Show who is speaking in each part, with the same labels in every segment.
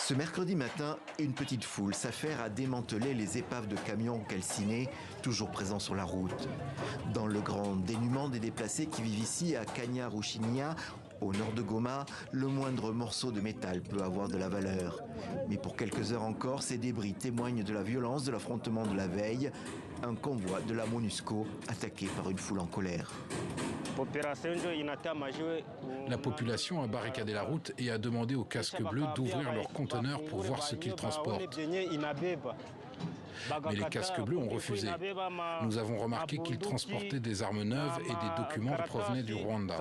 Speaker 1: Ce mercredi matin, une petite foule s'affaire à démanteler les épaves de camions calcinés, toujours présents sur la route. Dans le grand dénuement des déplacés qui vivent ici à Kanya-Ruchinia, au nord de Goma, le moindre morceau de métal peut avoir de la valeur. Mais pour quelques heures encore, ces débris témoignent de la violence de l'affrontement de la veille, un convoi de la MONUSCO attaqué par une foule en colère.
Speaker 2: La population a barricadé la route et a demandé aux casques bleus d'ouvrir leurs conteneurs pour voir ce qu'ils transportent. Mais les casques bleus ont refusé. Nous avons remarqué qu'ils transportaient des armes neuves et des documents qui provenaient du Rwanda.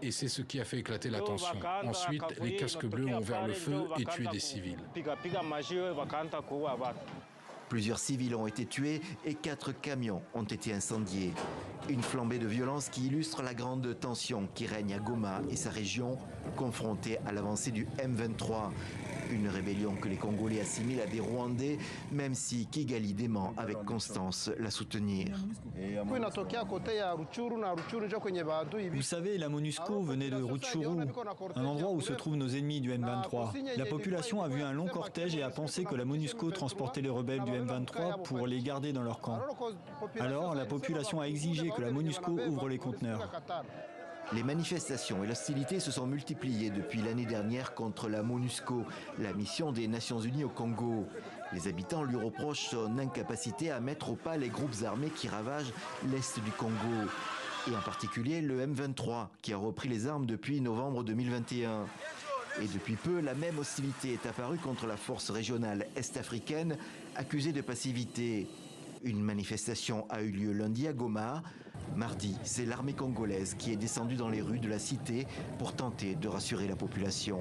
Speaker 2: Et c'est ce qui a fait éclater la tension. Ensuite, les casques bleus ont ouvert le feu et tué des civils.
Speaker 1: Plusieurs civils ont été tués et 4 camions ont été incendiés. Une flambée de violence qui illustre la grande tension qui règne à Goma et sa région, confrontée à l'avancée du M23. Une rébellion que les Congolais assimilent à des Rwandais, même si Kigali dément avec constance la soutenir.
Speaker 3: Vous savez, la MONUSCO venait de Rutshuru, un endroit où se trouvent nos ennemis du M23. La population a vu un long cortège et a pensé que la MONUSCO transportait les rebelles du M23 pour les garder dans leur camp. Alors, la population a exigé que la MONUSCO ouvre les conteneurs.
Speaker 1: Les manifestations et l'hostilité se sont multipliées depuis l'année dernière contre la MONUSCO, la mission des Nations Unies au Congo. Les habitants lui reprochent son incapacité à mettre au pas les groupes armés qui ravagent l'est du Congo. Et en particulier le M23, qui a repris les armes depuis novembre 2021. Et depuis peu, la même hostilité est apparue contre la force régionale est-africaine, accusée de passivité. Une manifestation a eu lieu lundi à Goma. Mardi, c'est l'armée congolaise qui est descendue dans les rues de la cité pour tenter de rassurer la population.